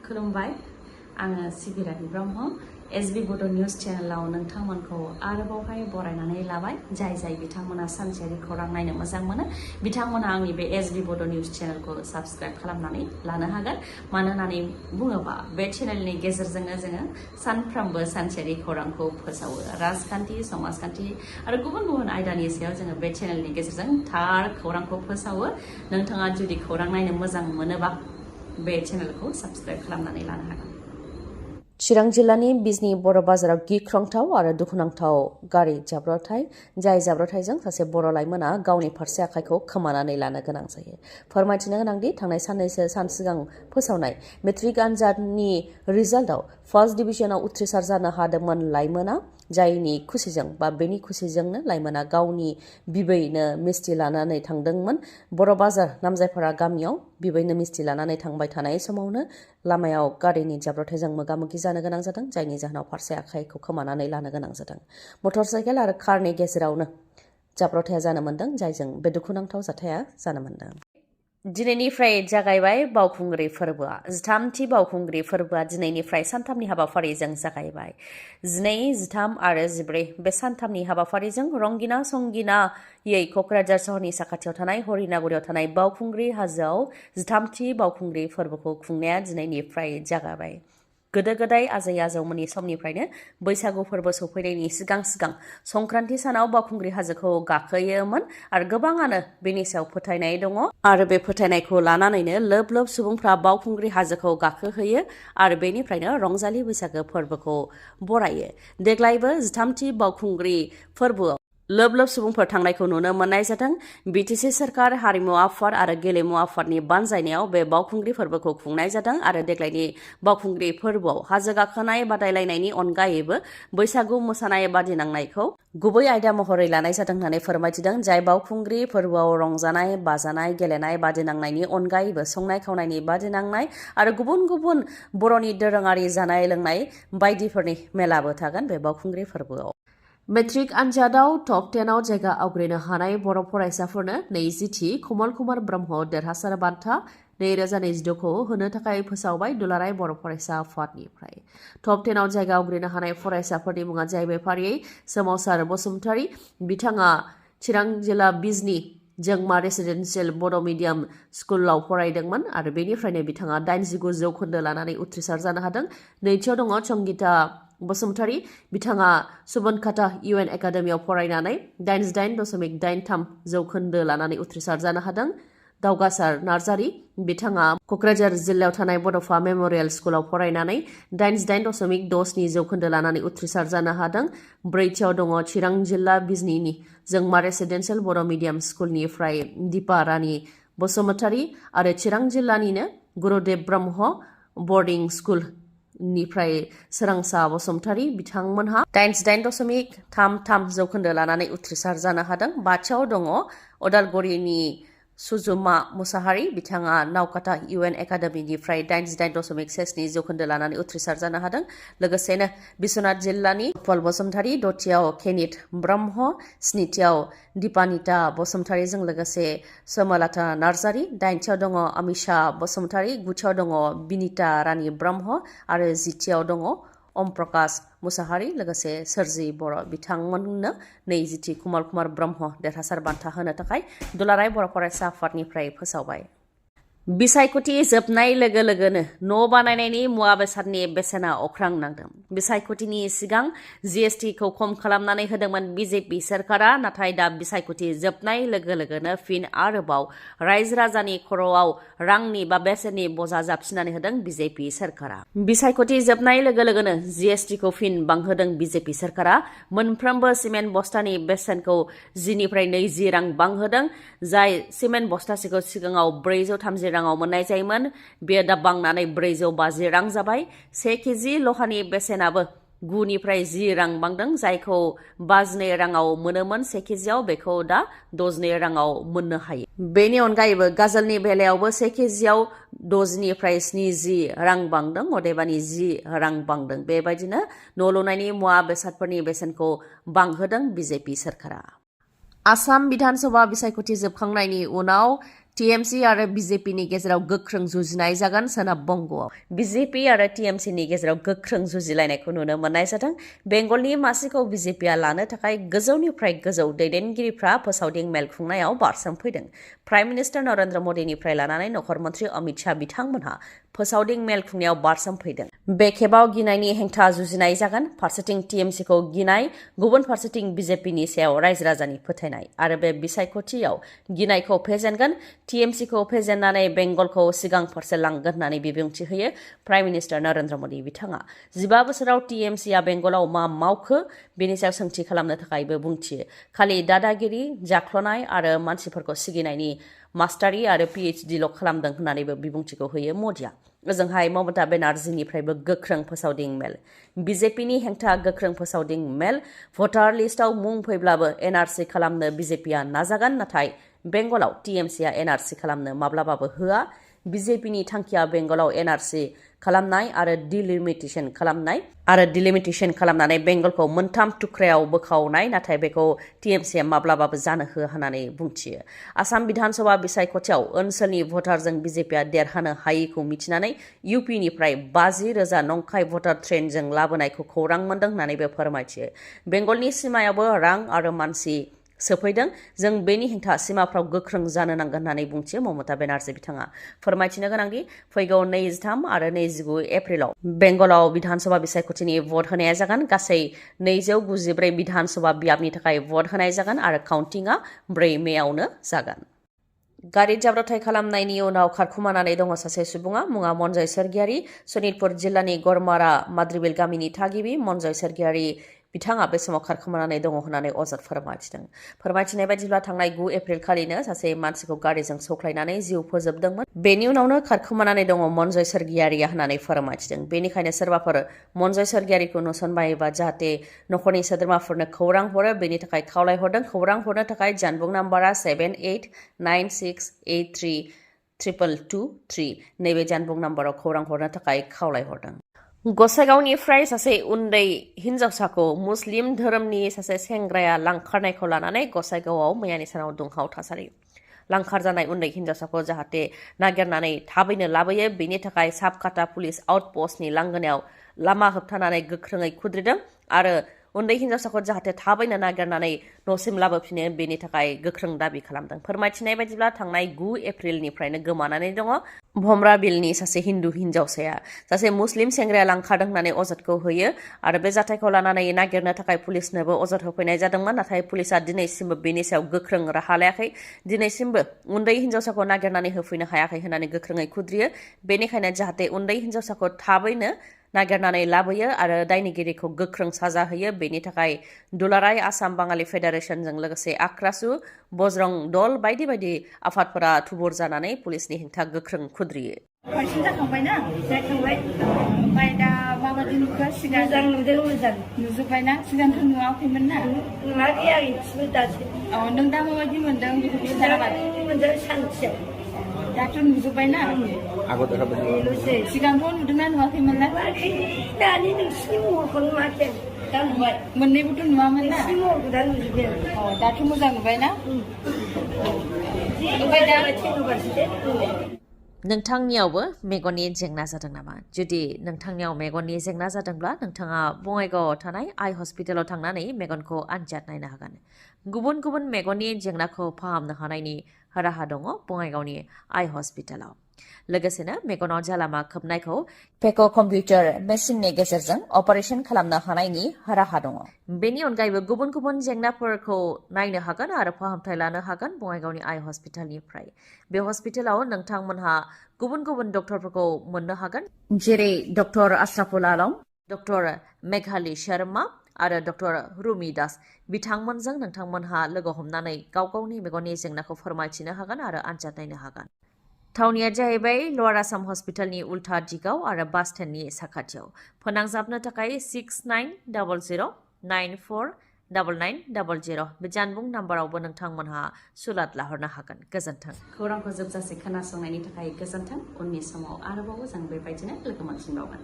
खुलुमबाय आङो सिबिरानि ब्रह्म एसबी बड' निउज चेनेलाव नोंथांमोनखौ आरोबावहाय बरायनानै लाबाय जाय बिथांमोना सानसेयारि खौरां नायनो मोजां मोनो बिथांमोना आंनि बे एसबी बड' निउज चेनेलखौ साबस्क्राइब खालामनानै लानो हागोन मानो होननानै बुङोबा बे चेनेलनि गेजेरजोंनो जोङो सानफ्रोमबो सानसेयारि खौरांखौ फोसावो राजखान्थि समाजखान्थि आरो गुबुन आयदानि सायाव जोङो बे चेनेलनि गेजेरजों थार खौरांखौ फोसावो नोंथाङा जुदि खौरां नायनो मोजां मोनोबा बे चेनेलखौ साबस्क्राइब खालामनानै लानो हागोन। चिरां जिल्लानि बिजनी बर' बाजाराव गिख्रंथाव आरो दुखुनांथाव गारि जाब्रबथाय जाय जाब्रबथायजों सासे बर' लाइमोना गावनि फारसे आखाइखौ खोमानानै लानो गोनां जायो। फोरमायथिनो गोनांदि थांनाय साननैसो सान सिगां फोसावनाय मेट्रिक आनजादनि रिजाल्टआव फार्स्ट डिभिजनाव उथ्रिसार जानो हादोंमोन लाइमोना जायनि खुसिजों बा बेनि खुसिजोंनो लाइमोना गावनि बिबैनो मिस्टि लानानै थांदोंमोन बर' बाजार नामजायफारा गामियाव बिबैनो मिस्टि लानानै थांबाय थानाय समावनो लामायाव गारिनि जाब्रबथायजों मोगा-मोगि जानो गोनां जादों जायनि जाहोनाव फारसे आखाइखौ खोमानानै लानो गोनां जादों। मटर साइकेल आरो कारनि गेजेरावनो जाब्रबथाया जानो मोन्दों जायजों बे दुखुनांथाव जाथाया जानो मोन्दों। दिनैनिफ्राय जागायबाय बावखुंग्रि फोरबोआ 13थि बावखुंग्रि फोरबोआ दिनैनिफ्राय सानथामनि हाबाफारिजों जागायबाय। 12, 13 आरो 14 बे सानथामनि हाबाफारिजों रंगिना संगिनायै क'क्राझार सहरनि साखाथियाव थानाय हरिनागुरियाव थानाय बावखुंग्रि हाजोआव 13थि बावखुंग्रि फोरबोखौ खुंनाया दिनैनिफ्राय जागायबाय। गोदो-गोदाय आजै-आजौमोननि समनिफ्रायनो बैसागु फोरबो सफैनायनि सिगां संक्रान्ति सानाव बावखुंग्रि हाजोखौ गाखोयोमोन आरो गोबाङानो बेनि सायाव फोथायनाय दङ आरो बे फोथायनायखौ लानानैनो लोब सुबुंफ्रा बावखुंग्रि हाजोखौ गाखोहैयो आरो बेनिफ्रायनो रंजालि बैसागो फोरबोखौ बरायो। देग्लायबो 13थि बावखुंग्रि फोरबोआव लोब सुबुंफोर थांनायखौ नुनो मोननाय जादों। बिटिसि सोरखार हारिमु आफाद आरो गेलेमु आफादनि बानजायनायाव बे बावखुंग्रि फोरबोखौ खुंनाय जादों आरो देग्लायनि बावखुंग्रि फोरबोआव हाजो गाखोनाय बादायलायनायनि अनगायैबो बैसागु मोसानाय बादिनांनायखौ गुबै आयदा महरै लानाय जादों होननानै फोरमायथिदों। जाय बावखुंग्रि फोरबोआव रंजानाय बाजानाय गेलेनाय बादिनांनायनि अनगायैबो संनाय खावनायनि बादिनांनाय आरो गुबुन बर'नि दोरोङारि जानाय लोंनाय बायदिफोरनि मेलाबो थागोन बे बावखुंग्रि फोरबोआव। मेट्रिक आनजादाव टप 10आव जायगा आवग्रिनो हानाय बर' फरायसाफोरनो 20थि कमल कुमार ब्रह्म देरहासार बान्था 2026खौ होनो थाखाय फोसावबाय दुलाराय बर' फरायसा आफादनिफ्राय। टप 10आव जायगा आवग्रिनो हानाय फरायसाफोरनि मुङा जाहैबाय फारियै सोमावसार बसुमतारी बिथाङा चिरां जिल्ला बिजनी जोंमा रेसिडेन्सियेल बड' मिडियाम स्कुलाव फरायदोंमोन आरो बेनिफ्रायनो बिथाङा 89 जौखोन्दो लानानै उथ्रिसार जानो हादों। नैथियाव दङ संगिता बसुमतारी बिथाङा सुबनखाता UN एकाडेमियाव फरायनानै 88.83 जौखोन्दो लानानै उथ्रिसार जानो हादों। दावगासार नार्जारी बिथाङा क'क्राझार जिल्लायाव थानाय बड'फा मेम'रियेल स्कुलाव फरायनानै 88.67 जौखोन्दो लानानै उथ्रिसार जानो हादों। ब्रैथियाव दङ चिरां जिल्ला बिजनीनि जोंमा रेसिडेन्सियेल बर' मिडियाम स्कुलनिफ्राय दीपा रानी बसुमतारी आरो चिरां जिल्लानिनो गुरुदेव ब्रह्म बर्डिं स्कुल निफ्राय सोरांसा बसुमतारी बिथांमोनहा 88.33 जौखोन्दो लानानै उथ्रिसार जानो हादों। बाथियाव दङ अदालगुरिनि सुजुमा मुसाहारि बिथाङा नावकाता UN एकाडेमिनिफ्राय 88.17 जौखोन्दो लानानै उथ्रिसार जानो हादों। लोगोसेनो बिश्वनाथ जिल्लानि उत्पल बसुमतारी दथियाव केनित ब्रह्म स्निथियाव दीपानिता बसुमतारीजों लोगोसे सोमलता नार्जारी 8थियाव दङ अमिषा बसुमतारी 9थियाव दङ बिनिता रानी ब्रह्म आरो 10थियाव दङ अम प्रकाश मुसाहारि लोगोसे सोरजि बर' बिथांमोननो 20थि कमल कुमार ब्रह्म देरहासार बान्था होनो थाखाय दुलाराय बर' फरायसा आफादनिफ्राय फोसावबाय। बिसायख'थि जोबनाय लोगो लोगोनो न' बानायनायनि मुवा बेसादनि बेसेना अख्रां नांदों। बिसायख'थिनि सिगां GSTखौ खम खालामनानै होदोंमोन BJP सोरखारा नाथाय दा बिसायख'थि जोबनाय लोगो लोगोनो फिन आरोबाव रायजो राजानि खर'आव रांनि बा बेसेननि बजा जाबसिननानै होदों BJP सोरखारा। बिसायख'थि जोबनाय लोगो लोगोनो GSTखौ फिन बांहोदों BJP सोरखारा। मोनफ्रोमबो सिमेन्ट बस्तानि बेसेनखौ 10 निफ्राय 20 रां बांहोदों। जाय सिमेन्ट बस्तासेखौ सिगाङाव 430 राङाव मोननाय जायोमोन बेयो दा बांनानै 450 रां जाबाय। 1 केजि लहानि बेसेनाबो 9 निफ्राय 10 रां बांदों। जायखौ 52 राङाव मोनोमोन 1 केजियाव बेखौ दा 62 राङाव मोननो हायो। बेनि अनगायैबो गाजोलनि बेलायावबो 1 केजियाव 60 निफ्राय 70 रां बांदों अदेबानि 10 रां बांदों। बेबायदिनो न' लुनायनि मुवा बेसादफोरनि बेसेनखौ बांहोदों BJP सोरखारा। आसाम बिधानसभा बिसायख'थि जोबखांनायनि उनाव TMC आरो BJPनि गेजेराव गोख्रों जुजिनाय जागोन सोनाब बंगआव। BJP आरो TMCनि गेजेराव गोख्रों जुजिलायनायखौ नुनो मोननाय जादों। बेंगलनि मासिखौ BJPआ लानो थाखाय गोजौनिफ्राय गोजौ दैदेनगिरिफ्रा फोसावदिं मेल खुंनायाव बारसोमफैदों। प्राइम मिनिस्टार नरेन्द्र मदिनिफ्राय लानानै नखर मन्त्रि अमित शाह बिथांमोनहा फोसावदिं मेल खुंनायाव बारसोमफैदों। बे खेबाव गिनायनि हेंथा जुजिनाय जागोन। फारसेथिं TMCखौ गिनाय, गुबुन फारसेथिं BJPनि सायाव रायजो राजानि फोथायनाय आरो बे बिसायख'थियाव गिनायखौ फेजेनगोन। TMCखौ फेजेननानै बेंगलखौ सिगां फारसे लांगोन होननानै बिबुंथि होयो प्राइम मिनिस्टार नरेन्द्र मदि बिथाङा। 15 बोसोराव TMCआ बेंगलाव मा मावखो बेनि सायाव सोंथि खालामनो थाखायबो बुंथियो। खालि दादागिरि, जाख्लनाय आरो मानसिफोरखौ सिगिनायनि मास्टारि आरो PhDल' खालामदों होननानैबो बिबुंथिखौ होयो मदिया। ओजोंहाय ममता बेनार्जीनिफ्रायबो गोख्रों फोसावदिं मेल। BJPनि हेंथा गोख्रों फोसावदिं मेल। भटार लिस्टआव मुं फैब्लाबो NRC खालामनो BJPआ नाजागोन, नाथाय बेंगलाव TMCआ NRC खालामनो माब्लाबाबो होआ। BJPनि थांखिया बेंगलाव NRC खालामनाय आरो डिलिमिटेसन खालामनानै बेंगलखौ मोनथाम थुख्रायाव बोखावनाय, नाथाय बेखौ TMCआ माब्लाबाबो जानो होआ होननानै बुंथियो। आसाम बिधानसभा बिसायख'थियाव ओनसोलनि भटारजों BJPआ देरहानो हायैखौ मिथिनानै UPनिफ्राय 50,000 नंखाय भटार ट्रेनजों लाबोनायखौ खौरां मोन्दों होननानैबो फोरमायथियो। बेंगलनि सिमायावबो रां आरो मानसि सोफैदों। जों बेनि हेंथा सिमाफ्राव गोख्रों जानो नांगोन होननानै बुंथियो ममता बेनार्जी बिथाङा। फोरमायथिनो गोनांदि फैगौ 23 आरो 29 एप्रिलाव बेंगलाव बिधानसभा बिसायख'थिनि भट होनाया जागोन। गासै 294 बिधानसभा बियाबनि थाखाय भट होनाय जागोन आरो काउन्टिंआ 4 मेआवनो जागोन। गारि जाब्रबथाय खालामनायनि उनाव खारखुमानानै दङ सासे सुबुङा। मुङा मनजय सोरगियारि। सनितपुर जिल्लानि गरमारा माद्रिबिल गामिनि थागिबि मनजय सोरगियारि बिथाङा बे समाव खारखुमानानै दङ होननानै अजद फोरमायथिदों। फोरमायथिनाय बायदिब्ला थांनाय 9 एप्रिल खालिनो सासे मानसिखौ गारिजों सौख्लायनानै जिउ फोजोबदोंमोन। बेनि उनावनो खारखुमानानै दङ मनजय सोरगियारिया होननानै फोरमायथिदों। बेनिखायनो सोरबाफोर मनजय सोरगियारिखौ नुसनबायोबा जाहाथे नखरनि सोद्रोमाफोरनो खौरां हरो, बेनि थाखाय खावलायहरदों। खौरां हरनो थाखाय जानबुं नाम्बारा 7896832223। नैबे जानबुं नाम्बाराव खौरां हरनो थाखाय खावलायहरदों। गसाइगावनिफ्राय सासे उन्दै हिन्जावसाखौ मुस्लिम धोरोमनि सासे सेंग्राया लांखारनायखौ लानानै गसाइगावआव मैयानि सानाव दुंहाव थासारि। लांखार जानाय उन्दै हिन्जावसाखौ जाहाथे नागिरनानै थाबैनो लाबोयो, बेनि थाखाय साबकाटा पुलिस आउटपस्टनि लांगोनायाव लामा होबथानानै गोख्रोङै खुद्रिदों आरो उन्दै हिन्जावसाखौ जाहाथे थाबैनो नागिरनानै न'सिम लाबोफिनो, बेनि थाखाय गोख्रों दाबि खालामदों। फोरमायथिनाय बायदिब्ला थांनाय 9 एप्रिलनिफ्रायनो गोमानानै दङ भमराबिलनि सासे हिन्दु हिन्जावसाया। सासे मुस्लिम सेंग्राया लांखारदों होननानै अजदखौ होयो आरो बे जाथायखौ लानानै नागिरनो थाखाय पुलिसनोबो अजद होफैनाय जादोंमोन, नाथाय पुलिसआ दिनैसिमबो बेनि सायाव गोख्रों राहा लायाखै। दिनैसिमबो उन्दै हिन्जावसाखौ नागिरनानै होफैनो हायाखै होननानै गोख्रोङै खुद्रियो। बेनिखायनो जाहाथे उन्दै हिन्जावसाखौ थाबैनो नागिरनानै लाबोयो आरो दायनिगिरिखौ गोख्रों साजा होयो, बेनि थाखाय दुलाराय आसाम बाङालि फेडारेसनजों लोगोसे आक्रासु, बजरं दल बायदि बायदि आफादफोरा थुबुर जानानै पुलिसनि हेंथा गोख्रों खुद्रियो। बांसिन जाखांबायना? जाखांबाय। ओमफ्राय दा माबायदि नुखो? सिगां मोजां नुदों, मोजां नुजोब्बायना? सिगांथ' नुवाखैमोन ना? नुवाखै आं इसेबो दासो। नों दा माबायदि मोनदों बेखौ खिन्थाबाय। मोजां सान्थियाव। दाथ' नुजोब्बायना? सिगांथ' नुदोंना नुवाखैमोन ना? दानि नोंसिनि महरखौ नुवाखै। दा नुबाय। मोननैबोथ' नुवामोन ना? नोंसिनि महरखौ दा नुजोब्बाय। दाथ' मोजां नुबायना? ओमफ्राय दा नोंथांनियावबो मेगननि जेंना जादों नामा? जुदि नोंथांनियाव मेगननि जेंना जादोंब्ला नोंथाङा बङाइगावआव थानाय आइ हस्पिटालाव थांनानै मेगनखौ आनजाद नायनो हागोन। गुबुन गुबुन मेगननि जेंनाखौ फाहामनो हानायनि राहा दङ बङाइगावनि आइ हस्पिटालाव। लोगोसेनो मेगनाव जालामा खोबनायखौ फेक' कम्पिउटार मेसिननि गेजेरजों अपारेसन खालामनो हानायनि राहा दङ। बेनि अनगायैबो गुबुन गुबुन जेंनाफोरखौ नायनो हागोन आरो फाहामथाय लानो हागोन बङाइगावनि आइ हस्पिटालनिफ्राय। बे हस्पिटालाव नोंथांमोनहा गुबुन गुबुन डक्टरफोरखौ मोननो हागोन, जेरै डक्टर आशराफुल आलम, डक्टर मेघाली शर्मा आरो डक्टर रुमि दास। बिथांमोनजों नोंथांमोनहा लोगो हमनानै गाव गावनि मेगननि जेंनाखौ फोरमायथिनो हागोन आरो आनजाद नायनो हागोन। थावनिया जाहैबाय लवार आसाम हस्पिटालनि उल्था दिगाव आरो बास स्टेन्डनि साखाथियाव। फोनांजाबनो थाखाय 6900949900 बे जानबुं नाम्बारावबो नोंथांमोनहा सुलाद लाहरनो हागोन। गोजोन्थों। खौरांखौ जोबजासे खोनासंनायनि थाखाय गोजोन्थों। उननि समाव आरोबाव जों बेबायदिनो लोगो मोनफिनबावगोन।